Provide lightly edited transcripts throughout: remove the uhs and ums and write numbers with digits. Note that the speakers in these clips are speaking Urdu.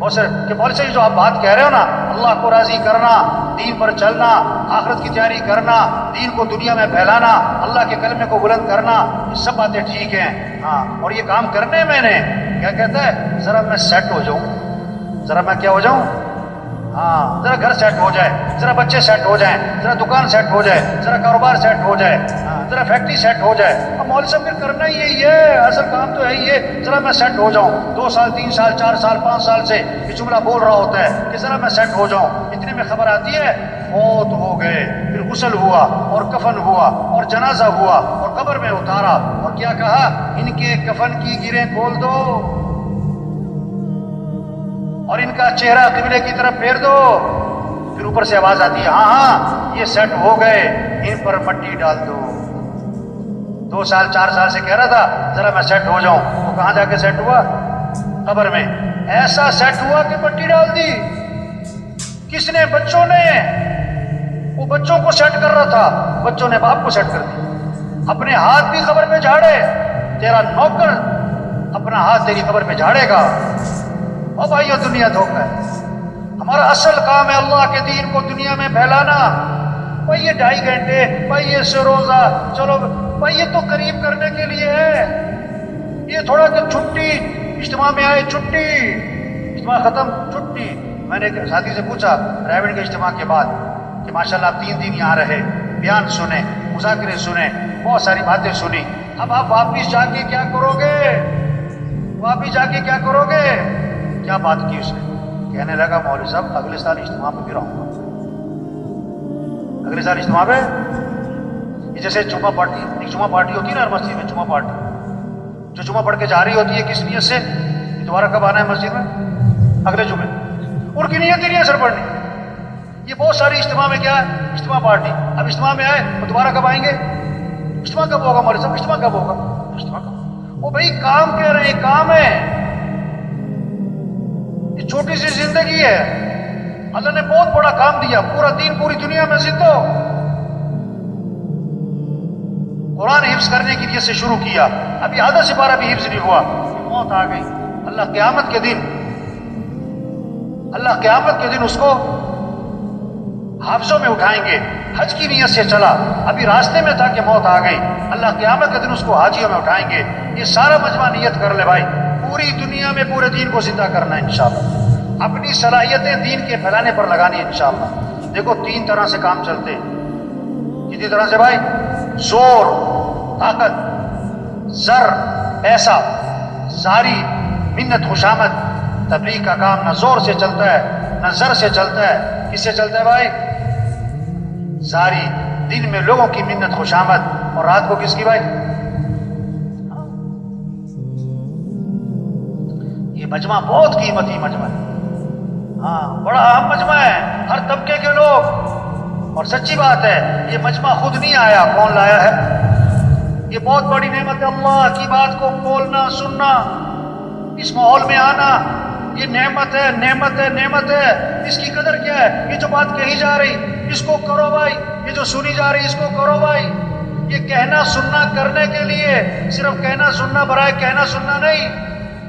بہت سے کہ مولوی صاحب جو آپ بات کہہ رہے ہو نا، اللہ کو راضی کرنا، دین پر چلنا، آخرت کی تیاری کرنا، دین کو دنیا میں پھیلانا، اللہ کے کلمے کو بلند کرنا، یہ سب باتیں ٹھیک ہیں، ہاں، اور یہ کام کرنے میں نے کیا کہتا ہے، ذرا میں سیٹ ہو جاؤں، ذرا میں کیا ہو جاؤں، ہاں، ذرا گھر سیٹ ہو جائے، ذرا بچے سیٹ ہو جائیں، ذرا دکان سیٹ ہو جائے، ذرا کاروبار سیٹ ہو جائے، ہاں، ذرا فیکٹری سیٹ ہو جائے۔ اب مولوی صاحب پھر کرنا ہی یہی ہے، اصل کام تو ہے ہی ہے، ذرا میں سیٹ ہو جاؤں، 2 سال 3 سال 4 سال 5 سال سے یہ جملہ بول رہا ہوتا ہے کہ ذرا میں سیٹ ہو جاؤں، اتنے میں خبر آتی ہے فوت ہو گئے، پھر غسل ہوا اور کفن ہوا اور جنازہ ہوا اور قبر میں اتارا، اور کیا کہا، ان کے کفن کی گریں کھول دو اور ان کا چہرہ قبلے کی طرف پھیر دو۔ پھر اوپر سے آواز آتی ہے، ہاں ہاں یہ سیٹ ہو گئے، ان پر مٹی ڈال دو۔ 2 سال 4 سال سے کہہ رہا تھا ذرا میں سیٹ ہو جاؤں، تو کہاں جا کے سیٹ ہوا؟ قبر میں۔ ایسا سیٹ ہوا کہ مٹی ڈال دی۔ کس نے؟ بچوں نے۔ وہ بچوں کو سیٹ کر رہا تھا، بچوں نے باپ کو سیٹ کر دی۔ اپنے ہاتھ بھی قبر پہ جھاڑے، تیرا نوکر اپنا ہاتھ تیری قبر پہ جھاڑے گا۔ اور بھائی یہ دنیا دھوکہ ہے۔ ہمارا اصل کام ہے اللہ کے دین کو دنیا میں پھیلانا۔ بھائی یہ 2.5 گھنٹے، بھائی یہ روزہ، چلو بھائی یہ تو قریب کرنے کے لیے ہے، یہ تھوڑا کہ چھٹی، اجتماع میں آئے چھٹی، اجتماع ختم چھٹی۔ میں نے ایک ساتھی سے پوچھا ریونڈ کے اجتماع کے بعد کہ ماشاءاللہ آپ 3 دن یہاں رہے، بیان سنے، مذاکرے سنے، بہت ساری باتیں سنی، اب آپ واپس جا کے کیا کرو گے؟ واپس جا کے کیا کرو گے؟ کیا بات کی اس نے؟ کہنے لگا مولوی صاحب اگلے سال اجتماع پہ بھی رہوں گا، اگلے سال اجتماع پہ۔ یہ جیسے جمعہ پارٹی، ایک جمعہ پارٹی ہوتی ہے نا ہر مسجد میں، جمعہ پارٹی جو جمعہ پڑھ کے جا رہی ہوتی ہے، کس نیت سے؟ دوبارہ کب آنا ہے مسجد میں؟ اگلے جمعے۔ ان کی نیت ہی نہیں ہے سر پڑھنی۔ یہ بہت ساری اجتماع میں کیا ہے؟ اجتماع پارٹی۔ اب اجتماع میں آئے تو دوبارہ کب آئیں گے؟ اجتماع کب ہوگا مولوی صاحب؟ اجتماع کب ہوگا؟ اجتماع کب؟ وہ بھائی کام کہہ رہے ہیں، کام ہے، یہ چھوٹی سی زندگی ہے، اللہ نے بہت بڑا کام دیا، پورا دین پوری دنیا میں زندہ ہو۔ قرآن حفظ کرنے کی نیت سے شروع کیا، ابھی آدھا سپارہ بھی حفظ نہیں ہوا، موت آ گئی۔ اللہ قیامت کے دن، اللہ قیامت کے دن اس کو حافظوں میں اٹھائیں گے۔ حج کی نیت سے چلا، ابھی راستے میں تھا کہ موت آ گئی، اللہ قیامت کے دن اس کو حاجیوں میں اٹھائیں گے۔ یہ سارا مجمع نیت کر لے بھائی، پوری دنیا میں پورے دین کو زندہ کرنا ہے انشاءاللہ، اپنی صلاحیتیں دین کے پھیلانے پر لگانی ہے انشاءاللہ۔ دیکھو 3 طرح سے کام چلتے ہیں۔ کتنی طرح سے بھائی؟ زور، طاقت، زر، پیسہ، زاری، منت، خوشامد۔ تبلیغ کا کام نہ زور سے چلتا ہے نہ زر سے چلتا ہے، کس سے چلتا ہے بھائی؟ زاری، دن میں لوگوں کی منت خوشامد، اور رات کو کس کی بھائی؟ یہ مجمع بہت قیمتی مجمع ہے، ہاں بڑا اہم مجمع ہے، ہر طبقے کے لوگ۔ اور سچی بات ہے یہ مجمع خود نہیں آیا، کون لایا ہے؟ یہ بہت بڑی نعمت ہے، اللہ کی بات کو بولنا، سننا، اس ماحول میں آنا، یہ نعمت ہے، نعمت ہے، نعمت ہے۔ اس کی قدر کیا ہے؟ یہ جو بات کہی جا رہی اس کو کرو بھائی، یہ جو سنی جا رہی اس کو کرو بھائی۔ یہ کہنا سننا کرنے کے لیے، صرف کہنا سننا برائے کہنا سننا نہیں۔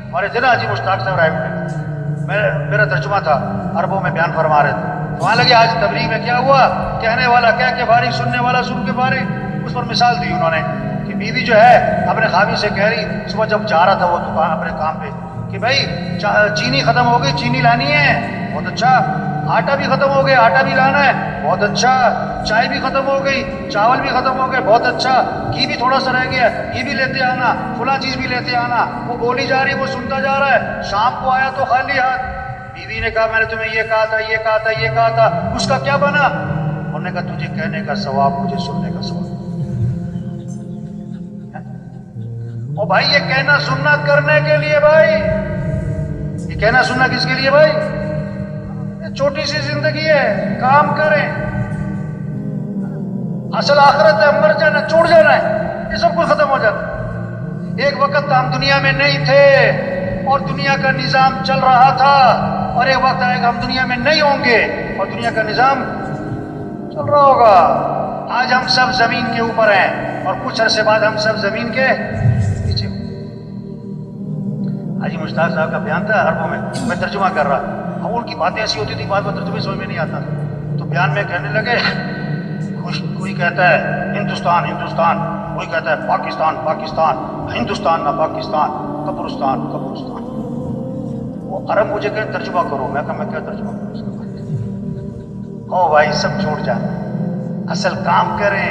ہمارے ضلع حاجی مشتاق صاحب رائے میں، میرا ترجمہ تھا، عربوں میں بیان فرما رہے تھے، وہاں لگے آج تبلیغ میں کیا ہوا، کہنے والا کہہ کے فارغ، سننے والا سن کے فارغ۔ اس پر مثال دی انہوں نے کہ بیوی جو ہے اپنے خاوی سے کہہ رہی، صبح جب جا رہا تھا وہ دکان اپنے کام پہ، کہ بھائی چینی ختم ہو گئی، چینی لانی ہے، بہت اچھا۔ آٹا بھی ختم ہو گیا، آٹا بھی لانا ہے، بہت اچھا۔ چائے بھی ختم ہو گئی، چاول بھی ختم ہو گئے، بہت اچھا۔ گھی بھی تھوڑا سا رہ گیا، گھی بھی لیتے آنا، فلاں چیز بھی لیتے آنا۔ وہ بولی جا رہی، وہ سنتا جا رہا ہے۔ شام کو آیا تو خالی ہاتھ، بیوی نے کہا میں نے تمہیں یہ کہا تھا، یہ کہا تھا، یہ کہا تھا، اس کا کیا بنا؟ انہوں نے کہا تجھے کہنے کا ثواب، مجھے سننے کا ثواب۔ او بھائی یہ کہنا سننا کرنے کے لیے بھائی، یہ کہنا سننا کس کے لیے بھائی؟ چھوٹی سی زندگی ہے، کام کریں، اصل آخرت ہے، مر جانا، چھوڑ جانا ہے، یہ سب کچھ ختم ہو جاتا ہے۔ ایک وقت ہم دنیا میں نہیں تھے اور دنیا کا نظام چل رہا تھا، اور ایک وقت آئے گا ہم دنیا میں نہیں ہوں گے اور دنیا کا نظام چل رہا ہوگا۔ آج ہم سب زمین کے اوپر ہیں اور کچھ عرصے بعد ہم سب زمین کے پیچھے۔ حاجی مشتاق صاحب کا بیان تھا عربوں میں ترجمہ کر رہا، اب ان کی باتیں ایسی ہوتی تھی بعد میں ترجمے سمجھ میں نہیں آتا، تو بیان میں کہنے لگے کوئی کہتا ہے ہندوستان ہندوستان، کوئی کہتا ہے پاکستان پاکستان، ہندوستان نہ پاکستان، قبرستان قبرستان۔ وہ عرب مجھے کہ ترجمہ کرو، میں کہا میں کیا ترجمہ کروں اس کا؟ او بھائی سب چھوڑ جائیں، اصل کام کریں،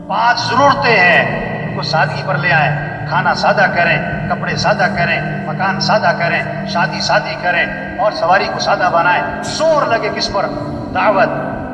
5 ضرورتیں ہیں ان کو سادگی پر لے آئیں، کھانا سادہ کریں، کپڑے سادہ کریں، مکان سادہ کریں، شادی سادی کریں اور سواری کو سادہ بنائیں۔ زور لگے کس پر؟ دعوت،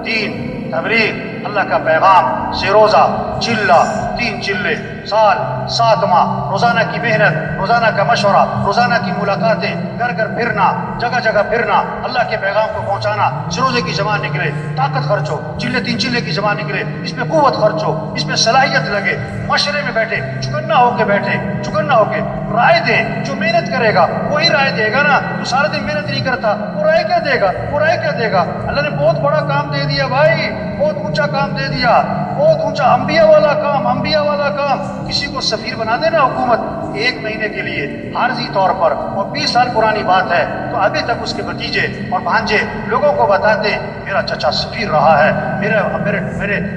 دین، تبلیغ، اللہ کا پیغام، سے روزہ، چلہ، 3 چلے، سال، 7 ماہ، روزانہ کی محنت، روزانہ کا مشورہ، روزانہ کی ملاقاتیں، گھر گھر پھرنا، جگہ جگہ پھرنا، اللہ کے پیغام کو پہنچانا۔ سے روزے کی جمع نکلے، طاقت خرچ ہو، 3 چلے کی جمع نکلے، اس میں قوت خرچ ہو، اس میں صلاحیت لگے، معاشرے میں بیٹھے، چکنا ہو کے بیٹھے، چکنا ہو کے رائے دیں۔ جو محنت کرے گا وہی رائے دے گا نا، تو سارا دن محنت نہیں کرتا وہ رائے کیا دے گا؟ وہ رائے کیا دے گا؟ اللہ نے بہت بڑا کام دے دیا بھائی، بہت اونچا کام دے دیا، بہت اونچا، انبیاء والا کام، انبیاء والا کام۔ کسی کو سفیر بنا دینا حکومت 1 مہینے کے لیے عارضی طور پر، اور 20 سال پرانی بات ہے، تو ابھی تک اس کے بھتیجے اور بھانجے لوگوں کو بتاتے میرا چچا سفیر رہا ہے،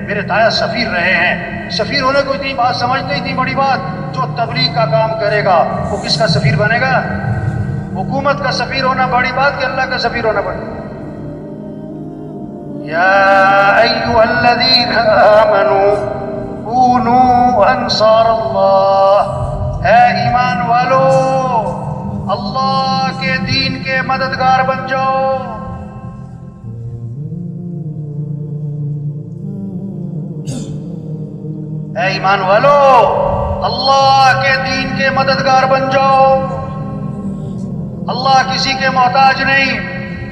میرے تایا سفیر رہے ہیں۔ سفیر ہونے کو اتنی بات سمجھتے، اتنی بڑی بات۔ جو تبلیغ کا کام کرے گا وہ کس کا سفیر بنے گا؟ حکومت کا سفیر ہونا بڑی بات کہ اللہ کا سفیر ہونا بڑی؟ یا ایھا الذین آمنوا کونوا انصار اللہ، اے ایمان والو اللہ کے دین کے مددگار بن جاؤ۔ اے ایمان والو اللہ کے دین کے مددگار بن جاؤ۔ اللہ کسی کے محتاج نہیں،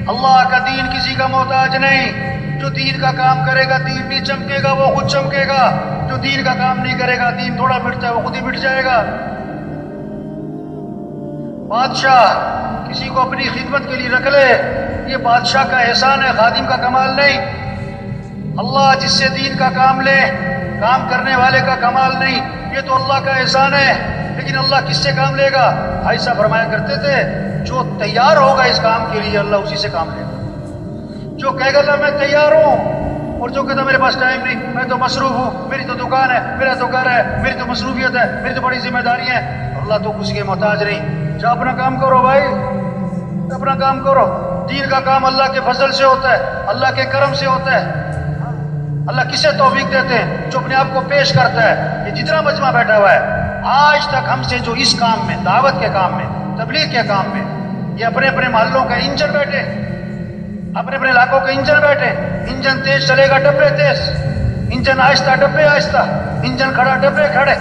اللہ کا دین کسی کا محتاج نہیں۔ جو دین کا کام کرے گا دین بھی چمکے گا، وہ خود چمکے گا۔ جو دین کا کام نہیں کرے گا، دین تھوڑا مٹتا ہے وہ خود ہی مٹ جائے گا۔ بادشاہ کسی کو اپنی خدمت کے لیے رکھ لے، یہ بادشاہ کا احسان ہے، خادم کا کمال نہیں۔ اللہ جس سے دین کا کام لے، کام کرنے والے کا کمال نہیں، یہ تو اللہ کا احسان ہے۔ لیکن اللہ کس سے کام لے گا؟ بھائی صاحب فرمایا کرتے تھے جو تیار ہوگا اس کام کے لیے اللہ اسی سے کام لے گا۔ جو کہے گا میں تیار ہوں، اور جو کہتا میرے پاس ٹائم نہیں، میں تو مصروف ہوں، میری تو دکان ہے، میرا تو گھر ہے، میری تو مصروفیت ہے، میری تو بڑی ذمہ داری ہے، اللہ تو کسی کے محتاج نہیں۔ جا اپنا کام کرو بھائی، اپنا کام کرو۔ دین کا کام اللہ کے فضل سے ہوتا ہے، اللہ کے کرم سے ہوتا ہے۔ اللہ کسے توفیق دیتے ہیں؟ جو اپنے آپ کو پیش کرتا ہے۔ یہ جتنا مجمع بیٹھا ہوا ہے آج تک ہم سے جو اس کام میں، دعوت کے کام میں، تبلیغ کے کام میں، یہ اپنے اپنے محلوں کا انجن بیٹھے، اپنے اپنے علاقوں کے انجن بیٹھے۔ انجن تیز چلے گا ڈبے تیز، انجن آہستہ ڈبے آہستہ، انجن کھڑا ڈبے کھڑے۔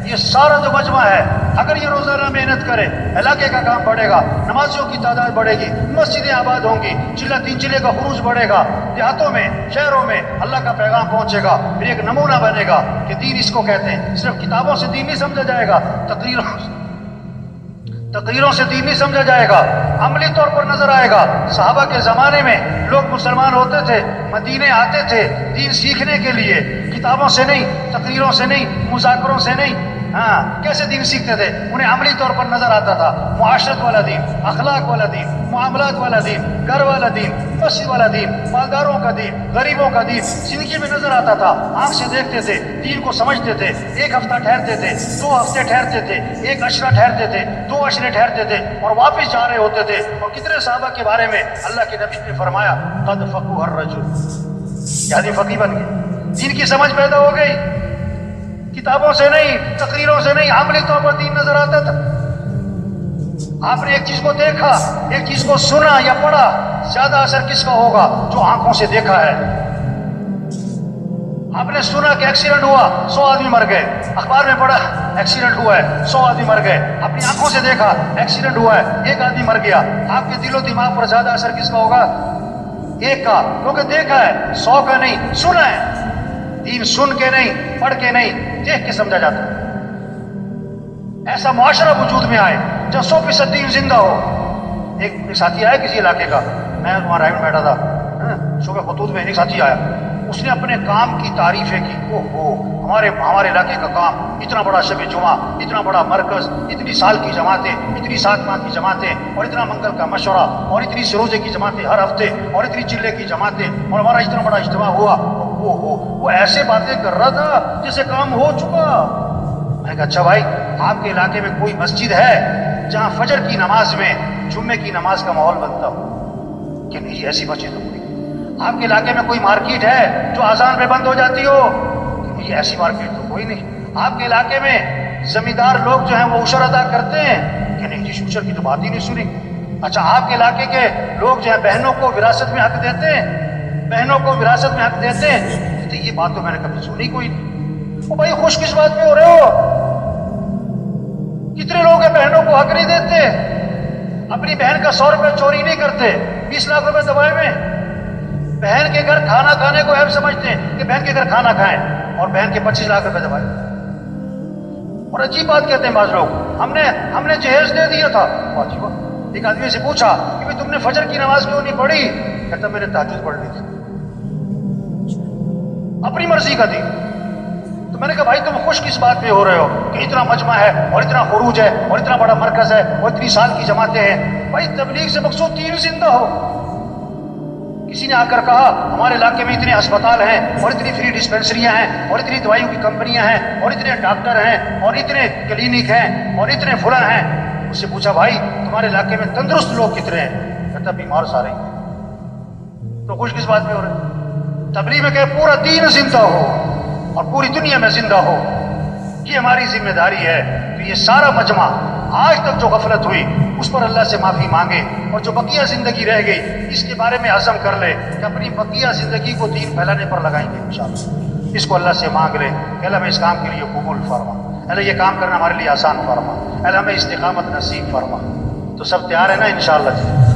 یہ سارا جو مجمع ہے اگر یہ روزانہ محنت کرے، علاقے کا کام بڑھے گا، نمازیوں کی تعداد بڑھے گی، مسجدیں آباد ہوں گی، 3 چلے کا خروج بڑھے گا، دیہاتوں میں، شہروں میں اللہ کا پیغام پہنچے گا، پھر ایک نمونہ بنے گا کہ دین اس کو کہتے ہیں۔ صرف کتابوں سے دین نہیں سمجھا جائے گا، تقریروں سے دین نہیں سمجھا جائے گا، عملی طور پر نظر آئے گا۔ صحابہ کے زمانے میں لوگ مسلمان ہوتے تھے، مدینے آتے تھے دین سیکھنے کے لیے، کتابوں سے نہیں، تقریروں سے نہیں، مذاکروں سے نہیں۔ کیسے دین سیکھتے تھے؟ انہیں عملی طور پر نظر آتا تھا، معاشرت والا دین، اخلاق والا دین، معاملات والا دین، گھر والا دین، مسجد والا دین، مالداروں کا دین، غریبوں کا دین زندگی میں نظر آتا تھا۔ آنکھ سے دیکھتے تھے، دین کو سمجھتے تھے۔ 1 ہفتہ ٹھہرتے تھے، 2 ہفتے ٹھہرتے تھے، 1 عشرہ ٹھہرتے تھے، 2 عشرے ٹھہرتے تھے اور واپس جا رہے ہوتے تھے۔ اور کتنے صحابہ کے بارے میں اللہ کے نبی نے فرمایا قد فقہ الرجل، یہ آدمی فقیہ بن گیا، دین کی سمجھ پیدا ہو گئی۔ کتابوں سے نہیں، تقریروں سے نہیں، عملی طور پر دین نظر آتا تھا۔ آپ نے ایک چیز کو دیکھا، ایک چیز کو سنا یا پڑھا، زیادہ اثر کس کا ہوگا؟ جو آنکھوں سے دیکھا ہے۔ آپ نے سنا کہ ایکسیڈنٹ ہوا، 100 آدمی مر گئے، اخبار میں پڑھا ایکسیڈنٹ ہوا ہے، 100 آدمی مر گئے، اپنی آنکھوں سے دیکھا ایکسیڈنٹ ہوا ہے، 1 آدمی مر گیا۔ آپ کے دل و دماغ پر زیادہ اثر کس کا ہوگا؟ 1 کا، کیونکہ دیکھا ہے، 100 کا نہیں، سنا ہے۔ دین سن کے نہیں، پڑھ کے نہیں، دیکھ کے سمجھا جاتا ہے۔ ایسا معاشرہ وجود میں آئے جب 100% دین زندہ ہو۔ ایک ساتھی آیا کسی علاقے کا، میں وہاں رائے میں بیٹھا تھا، صبح خطوط میں ایک ساتھی آیا، اس نے اپنے کام کی تعریفیں کی، ہمارے علاقے کا کام اتنا بڑا شب جمعہ، اتنا بڑا مرکز، اتنی سال کی جماعتیں، اتنی 7 ماہ کی جماعتیں، اور اتنا منگل کا مشورہ، اور اتنی سروزے کی جماعتیں ہر ہفتے، اور اتنی چلے کی جماعتیں، اور ہمارا اتنا بڑا اجتماع ہوا، وہ ایسے باتیں کر رہا تھا جیسے کام ہو چکا۔ میں نے کہا اچھا بھائی، آپ کے علاقے میں کوئی مسجد ہے جہاں فجر کی نماز میں جمعے کی نماز کا ماحول بنتا ہو؟ کہ نہیں، ایسی مسجد تو کوئی۔ آپ کے علاقے میں کوئی مارکیٹ ہے جو اذان پہ بند ہو جاتی ہو؟ کہ نہیں، ایسی مارکیٹ تو کوئی نہیں۔ آپ کے علاقے میں زمیندار لوگ جو ہیں وہ عشر ادا کرتے ہیں؟ کہ نہیں جی، عشر کی تو بات ہی نہیں سنی۔ اچھا، آپ کے علاقے کے لوگ جو ہیں بہنوں کو وراثت میں حق دیتے ہیں؟ بہنوں کو وراثت میں حق دیتے ہیں؟ تو یہ بات تو میں نے کبھی سنی کوئی نہیں۔ او بھائی، خوش کس بات پہ ہو رہے ہو؟ کتنے لوگ ہیں بہنوں کو حق نہیں دیتے، اپنی بہن کا 100 روپے چوری نہیں کرتے، 20 لاکھ روپے دبائے میں بہن کے گھر کھانا کھانے کو عیب سمجھتے ہیں کہ بہن کے گھر کھانا کھائیں، اور بہن کے 25 لاکھ روپے دبائے۔ اور عجیب بات کہتے ہیں بعض لوگ، ہم نے جہیز دے دیا تھا۔ عجیب، ایک آدمی سے پوچھا کہ بھائی تم نے فجر کی نماز کیوں نہیں پڑھی؟ کہتا میں نے تہجد پڑھ لی تھی، اپنی مرضی کا تھی۔ تو میں نے کہا بھائی تم خوش کس بات پہ ہو رہے ہو کہ اتنا مجمع ہے، اور اتنا خروج ہے، اور اتنا بڑا مرکز ہے، اور اتنی سال کی جماعتیں ہیں؟ بھائی تبلیغ سے مقصود دین زندہ ہو۔ کسی نے آ کر کہا ہمارے علاقے میں اتنے اسپتال ہیں، اور اتنی فری ڈسپینسریاں ہیں، اور اتنی دوائیوں کی کمپنیاں ہیں، اور اتنے ڈاکٹر ہیں، اور اتنے کلینک ہیں، اور اتنے فلاں ہیں۔ اس سے پوچھا بھائی تمہارے علاقے میں تندرست لوگ کتنے ہیں؟ کہتا بیمار سارے ہیں۔ تو خوش کس بات پہ ہو رہے؟ تبلیغ میں کہ پورا دین زندہ ہو اور پوری دنیا میں زندہ ہو، یہ ہماری ذمہ داری ہے۔ تو یہ سارا مجمع آج تک جو غفلت ہوئی اس پر اللہ سے معافی مانگے، اور جو بقیہ زندگی رہ گئی اس کے بارے میں عزم کر لے کہ اپنی بقیہ زندگی کو دین پھیلانے پر لگائیں گے انشاءاللہ۔ اس کو اللہ سے مانگ لے کہ اللہ ہمیں اس کام کے لیے قبول فرما، اللہ یہ کام کرنا ہمارے لیے آسان فرما، اللہ ہمیں استقامت نصیب فرما۔ تو سب تیار ہے نا انشاءاللہ؟